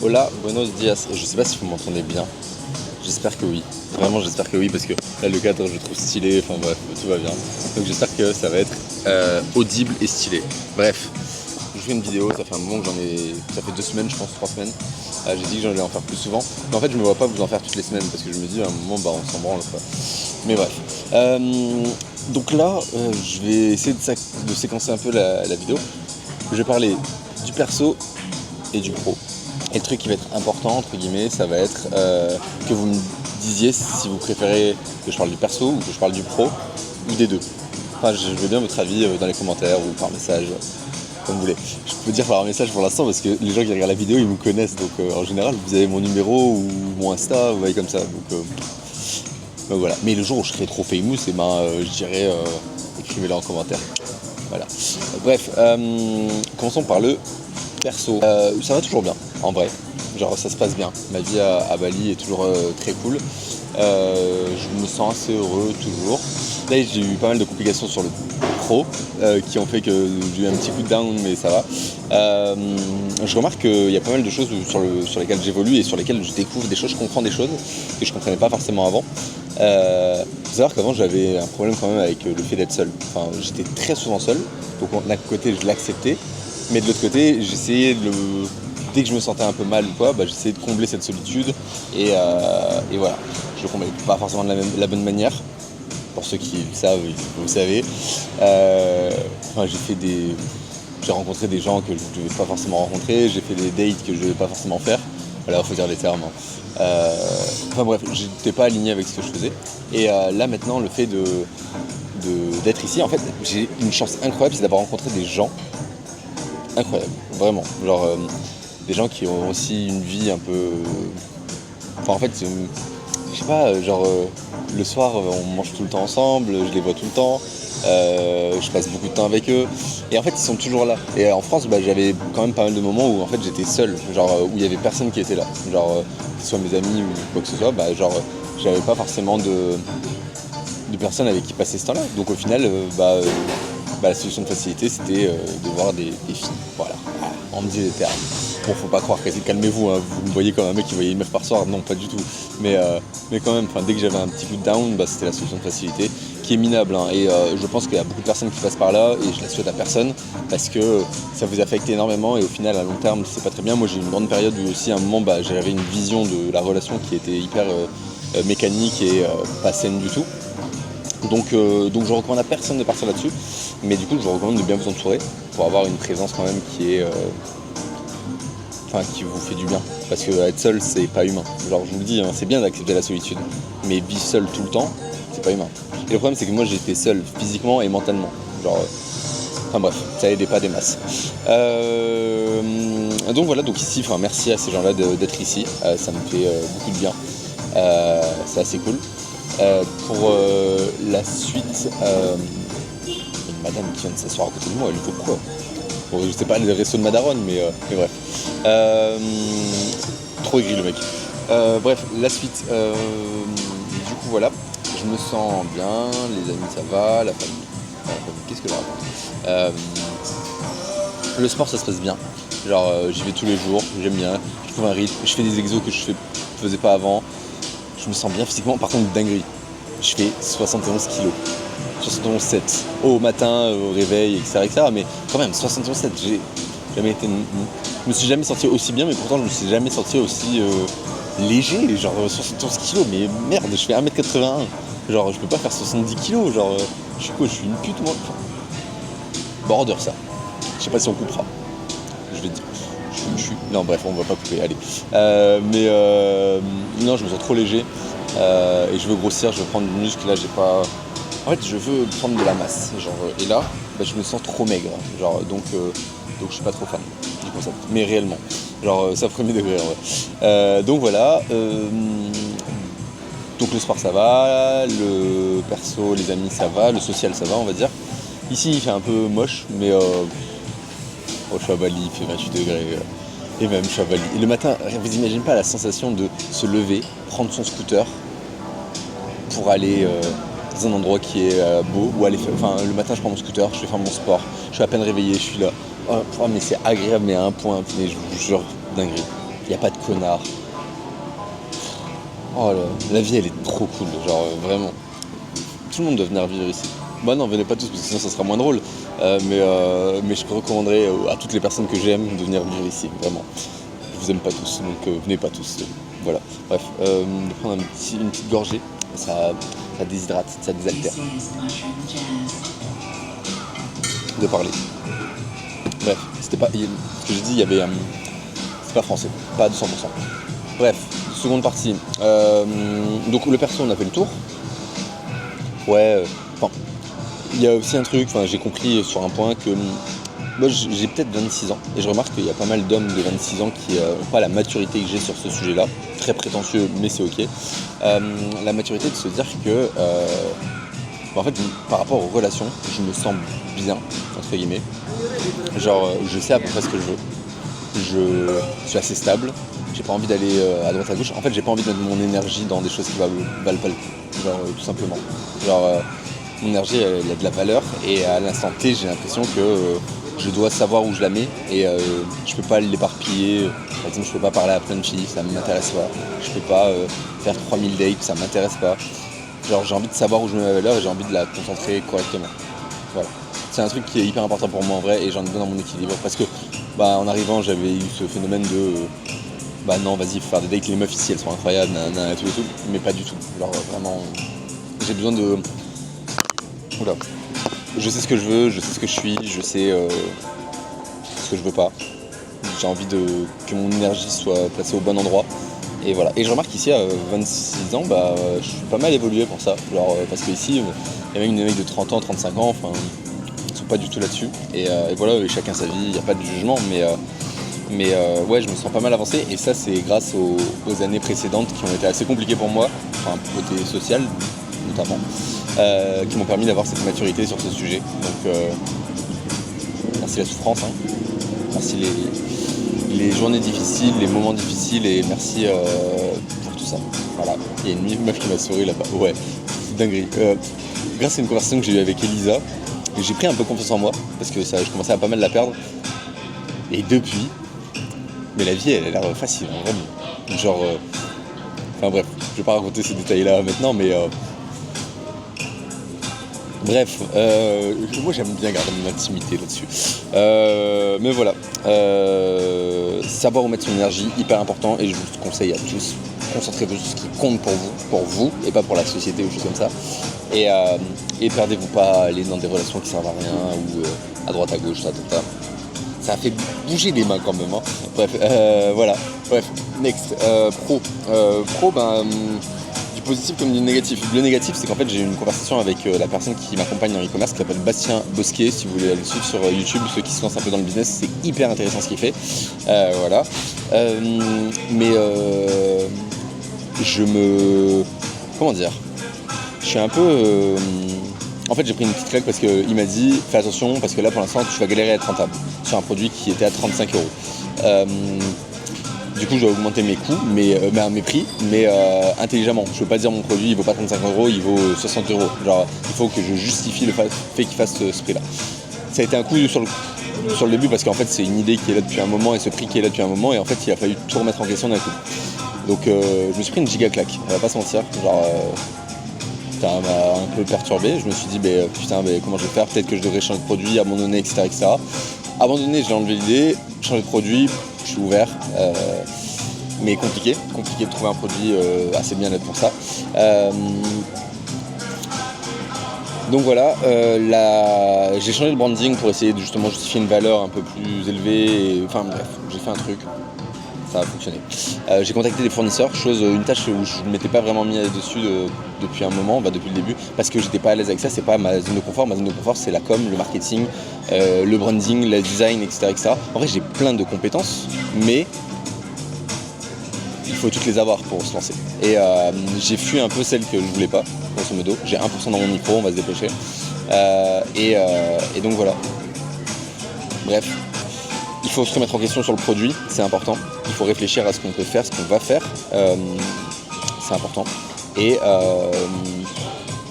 Hola, buenos dias. Je sais pas si vous m'entendez bien. J'espère que oui. Vraiment, j'espère que oui, parce que là, le cadre, je le trouve stylé. Enfin bref, tout va bien. Donc j'espère que ça va être audible et stylé. Bref, je fais une vidéo. Ça fait un moment que j'en ai. Ça fait 2 semaines, je pense, 3 semaines. J'ai dit que j'allais en faire plus souvent. Mais en fait, je me vois pas vous en faire toutes les semaines parce que je me dis à un moment, bah, on s'en branle quoi. Mais bref. Donc là, je vais essayer de séquencer un peu la vidéo. Je vais parler du perso et du pro. Et le truc qui va être important, entre guillemets, ça va être que vous me disiez si vous préférez que je parle du perso ou que je parle du pro, ou des deux. Enfin, je veux bien votre avis dans les commentaires ou par message, comme vous voulez. Je peux dire par message pour l'instant parce que les gens qui regardent la vidéo, ils me connaissent. Donc en général, vous avez mon numéro ou mon Insta, vous voyez comme ça. Donc voilà. Mais le jour où je serai trop famous, et je dirais écrivez-le en commentaire. Voilà. Bref, commençons par le perso. Ça va toujours bien, en vrai. Genre ça se passe bien. Ma vie à Bali est toujours très cool. Je me sens assez heureux toujours. Là j'ai eu pas mal de complications sur le pro qui ont fait que j'ai eu un petit coup de down, mais ça va. Je remarque qu'il y a pas mal de choses sur lesquelles j'évolue et sur lesquelles je découvre des choses, je comprends des choses que je comprenais pas forcément avant. Faut savoir qu'avant j'avais un problème quand même avec le fait d'être seul. Enfin, j'étais très souvent seul, donc d'un côté je l'acceptais, mais de l'autre côté j'essayais dès que je me sentais un peu mal ou quoi, j'essayais de combler cette solitude et voilà. Je le comblais pas forcément de la bonne manière. Pour ceux qui le savent, vous le savez. J'ai rencontré des gens que je ne devais pas forcément rencontrer, j'ai fait des dates que je ne devais pas forcément faire. Voilà, il faut dire les termes. Enfin bref, j'étais pas aligné avec ce que je faisais. Et là maintenant, le fait d'être ici, en fait, j'ai une chance incroyable, c'est d'avoir rencontré des gens incroyables, vraiment. Genre des gens qui ont aussi une vie un peu. Enfin en fait, je sais pas, le soir on mange tout le temps ensemble, je les vois tout le temps, je passe beaucoup de temps avec eux, et en fait ils sont toujours là. Et en France j'avais quand même pas mal de moments où en fait j'étais seul, où il y avait personne qui était là, que ce soit mes amis ou quoi que ce soit, j'avais pas forcément de personnes avec qui passer ce temps là. Donc au final la solution de facilité c'était de voir des filles, voilà, on me dit les termes. Bon, faut pas croire que calmez-vous, hein. Vous me voyez comme un mec qui voyait une meuf par soir, non pas du tout. Mais quand même, dès que j'avais un petit coup de down, c'était la solution de facilité qui est minable. Hein. Et je pense qu'il y a beaucoup de personnes qui passent par là et je la souhaite à personne parce que ça vous affecte énormément et au final à long terme c'est pas très bien. Moi j'ai eu une grande période où aussi à un moment j'avais une vision de la relation qui était hyper mécanique et pas saine du tout. Donc je recommande à personne de partir là-dessus. Mais du coup je vous recommande de bien vous entourer pour avoir une présence quand même qui est qui vous fait du bien, parce que être seul c'est pas humain. Genre je vous le dis, hein, c'est bien d'accepter la solitude, mais vivre seul tout le temps, c'est pas humain. Et le problème c'est que moi j'étais seul physiquement et mentalement. Bref, ça aidait pas des masses. Donc voilà, donc ici, merci à ces gens-là d'être ici, ça me fait beaucoup de bien. C'est assez cool. Pour la suite, il y a une madame qui vient de s'asseoir à côté de moi, elle veut quoi? Bon, je sais pas les restos de Madaron, mais bref. Trop aigri le mec. Bref, la suite. Du coup, voilà. Je me sens bien, les amis ça va, la famille. Qu'est-ce que je raconte? Le sport ça se passe bien. J'y vais tous les jours, j'aime bien. Je trouve un rythme, je fais des exos que je faisais pas avant. Je me sens bien physiquement, par contre dinguerie. Je fais 71 kilos. 71,7 au matin, au réveil, etc. Mais quand même, 71,7, je me suis jamais senti aussi bien, mais pourtant je me suis jamais senti aussi léger, 71 kilos, mais merde, je fais 1m81. Je peux pas faire 70 kilos, je suis quoi, je suis une pute moi. Border ça. Je sais pas si on coupera. Je vais dire. Non bref, on va pas couper, allez. Non, je me sens trop léger. Et je veux grossir, je veux prendre du muscle, là j'ai pas. En fait je veux prendre de la masse, et là je me sens trop maigre, donc je suis pas trop fan du concept, mais réellement, ça premier degré en vrai. Donc voilà, donc le sport ça va, le perso, les amis ça va, le social ça va on va dire. Ici il fait un peu moche, mais je suis à Bali, il fait 28 degrés, et même je suis à Bali. Et le matin, vous imaginez pas la sensation de se lever, prendre son scooter pour aller dans un endroit qui est beau, ou le matin je prends mon scooter, je vais faire mon sport, je suis à peine réveillé, je suis là. Oh mais c'est agréable, mais à un point, mais je vous jure, dinguerie. Il n'y a pas de connards. Oh la vie elle est trop cool, genre vraiment. Tout le monde doit venir vivre ici. Bah non, venez pas tous parce que sinon ça sera moins drôle. Mais je recommanderais à toutes les personnes que j'aime de venir vivre ici, vraiment. Je vous aime pas tous, donc venez pas tous. Voilà. Bref, de prendre une petite gorgée, ça déshydrate, ça désaltère. De parler. Bref, c'était pas. Ce que j'ai dit, il y avait. C'est pas français, pas à 200%. Bref, seconde partie. Donc le perso, on a fait le tour. Ouais, il y a aussi un truc, j'ai compris sur un point que moi j'ai peut-être 26 ans et je remarque qu'il y a pas mal d'hommes de 26 ans qui n'ont pas la maturité que j'ai sur ce sujet-là. Très prétentieux, mais c'est ok. La maturité de se dire que, en fait, par rapport aux relations, je me sens bien, entre guillemets. Genre, je sais à peu près ce que je veux. Je suis assez stable. J'ai pas envie d'aller à droite à gauche. En fait, j'ai pas envie de mettre mon énergie dans des choses qui valent pas le coup. Genre, tout simplement. Genre, mon énergie, elle a de la valeur. Et à l'instant T, j'ai l'impression que je dois savoir où je la mets. Et je peux pas l'éparpiller. Par exemple, je peux pas parler à plein de filles, ça m'intéresse pas. Je peux pas faire 3000 dates, ça m'intéresse pas. Genre, j'ai envie de savoir où je mets ma valeur et j'ai envie de la concentrer correctement. Voilà. C'est un truc qui est hyper important pour moi en vrai et j'en ai besoin dans mon équilibre. Parce que, en arrivant, j'avais eu ce phénomène de... non, vas-y, faut faire des dates, les meufs ici elles sont incroyables, nanana, tout et tout, mais pas du tout. Genre vraiment, j'ai besoin de. Oula. Je sais ce que je veux, je sais ce que je suis, je sais ce que je veux pas. J'ai envie que mon énergie soit placée au bon endroit. Et voilà. Et je remarque qu'ici à 26 ans, je suis pas mal évolué pour ça. Genre, parce qu'ici, il y a même des mecs de 30 ans, 35 ans, ils sont pas du tout là-dessus. Et voilà, chacun sa vie, il n'y a pas de jugement, mais ouais, je me sens pas mal avancé et ça c'est grâce aux années précédentes qui ont été assez compliquées pour moi, côté social notamment, qui m'ont permis d'avoir cette maturité sur ce sujet. Donc merci la souffrance, merci les journées difficiles, les moments difficiles et merci pour tout ça. Voilà, il y a une meuf qui m'a souri là-bas, ouais, dinguerie. Grâce à une conversation que j'ai eue avec Elisa, j'ai pris un peu confiance en moi parce que je commençais à pas mal la perdre et depuis. Mais la vie, elle a l'air facile, vraiment. Genre... bref, je vais pas raconter ces détails-là maintenant, mais... Bref, moi j'aime bien garder mon intimité là-dessus. Mais voilà. Savoir où mettre son énergie, hyper important, et je vous conseille à tous, concentrez-vous sur ce qui compte pour vous, et pas pour la société ou choses comme ça. Et perdez-vous pas, aller dans des relations qui servent à rien, ou à droite à gauche, ça. Ça a fait bouger les mains quand même. Bref, voilà. Bref, next. Pro, du positif comme du négatif. Le négatif, c'est qu'en fait, j'ai eu une conversation avec la personne qui m'accompagne en e-commerce, qui s'appelle Bastien Bosquet. Si vous voulez aller le suivre sur YouTube, ceux qui se lancent un peu dans le business, c'est hyper intéressant ce qu'il fait. Voilà. Comment dire ? Je suis un peu... En fait, j'ai pris une petite claque parce qu'il m'a dit fais attention parce que là pour l'instant tu vas galérer à être rentable sur un produit qui était à 35 €. Du coup, je vais augmenter mes coûts, mes prix, mais intelligemment. Je ne veux pas dire mon produit il vaut pas 35 €, il vaut 60 €. Genre, il faut que je justifie le fait qu'il fasse ce prix-là. Ça a été un coup sur le début parce qu'en fait c'est une idée qui est là depuis un moment et ce prix qui est là depuis un moment et en fait il a fallu tout remettre en question d'un coup. Donc je me suis pris une giga claque, on va pas se mentir. Genre, ça m'a un peu perturbé, je me suis dit comment je vais faire, peut-être que je devrais changer de produit, abandonner, etc. Abandonner, j'ai enlevé l'idée, changer de produit, je suis ouvert, mais compliqué de trouver un produit assez bien net pour ça. Donc voilà, j'ai changé le branding pour essayer de justement justifier une valeur un peu plus élevée, bref, j'ai fait un truc. Ça a fonctionné. J'ai contacté des fournisseurs, une tâche où je ne m'étais pas vraiment mis dessus depuis un moment, depuis le début, parce que j'étais pas à l'aise avec ça, c'est pas ma zone de confort. Ma zone de confort c'est la com, le marketing, le branding, le design, etc. En vrai j'ai plein de compétences, mais il faut toutes les avoir pour se lancer. Et j'ai fui un peu celles que je voulais pas, grosso modo. J'ai 1% dans mon micro, on va se dépêcher. Et donc voilà. Bref. Il faut se remettre en question sur le produit, c'est important. Il faut réfléchir à ce qu'on peut faire, ce qu'on va faire. C'est important. Et il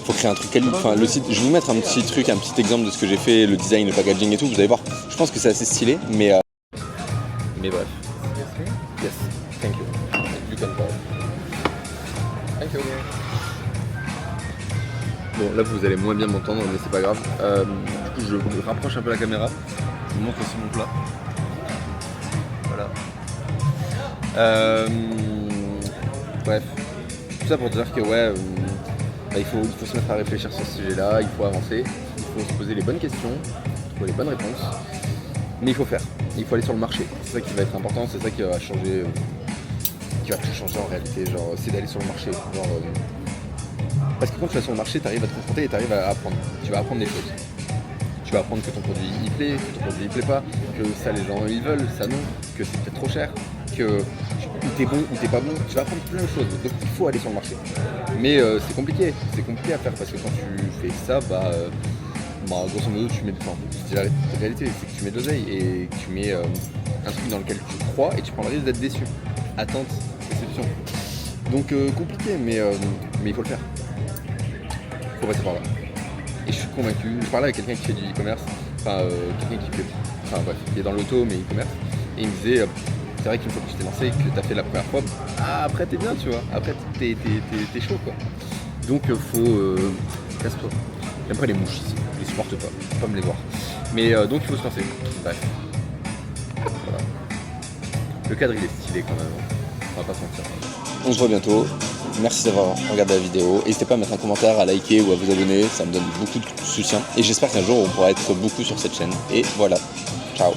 faut créer un truc quali. Le site, je vais vous mettre un petit truc, un petit exemple de ce que j'ai fait, le design, le packaging et tout. Vous allez voir, je pense que c'est assez stylé, mais bref. Yes. Thank you. You can go. Thank you. Bon, là vous allez moins bien m'entendre, mais c'est pas grave. Du coup, je rapproche un peu la caméra. Je vous montre aussi mon plat. Voilà. Bref, tout ça pour dire que ouais, il faut se mettre à réfléchir sur ce sujet-là, il faut avancer, il faut se poser les bonnes questions, trouver les bonnes réponses, mais il faut faire, il faut aller sur le marché. C'est ça qui va être important, c'est ça qui va changer, qui va tout changer en réalité, genre c'est d'aller sur le marché. Parce que quand tu vas sur le marché, tu arrives à te confronter et tu arrives à apprendre. Tu vas apprendre des choses. Tu vas apprendre que ton produit il plaît, que ton produit il plaît pas, que ça les gens ils veulent, ça non, que c'est peut-être trop cher, que t'es bon ou t'es pas bon. Tu vas apprendre plein de choses. Donc il faut aller sur le marché. Mais c'est compliqué à faire parce que quand tu fais ça, grosso modo tu mets de temps. La réalité c'est que tu mets de l'oseille et que tu mets un truc dans lequel tu crois et tu prends le risque d'être déçu. Attente, déception. Donc compliqué, mais il faut le faire. Il faut passer par là. Et je suis convaincu, je parlais avec quelqu'un qui fait du e-commerce, quelqu'un qui est dans l'auto mais e-commerce, et il me disait, c'est vrai qu'une fois que tu t'es lancé, que tu as fait la première fois, après t'es bien, tu vois, après t'es chaud quoi. Donc faut, casse-toi. J'aime pas les mouches ici, je les supporte pas me les voir. Mais donc il faut se lancer, bref. Voilà. Le cadre il est stylé quand même, on va pas se mentir. On se voit bientôt. Merci d'avoir regardé la vidéo. N'hésitez pas à mettre un commentaire, à liker ou à vous abonner. Ça me donne beaucoup de soutien. Et j'espère qu'un jour on pourra être beaucoup sur cette chaîne. Et voilà. Ciao.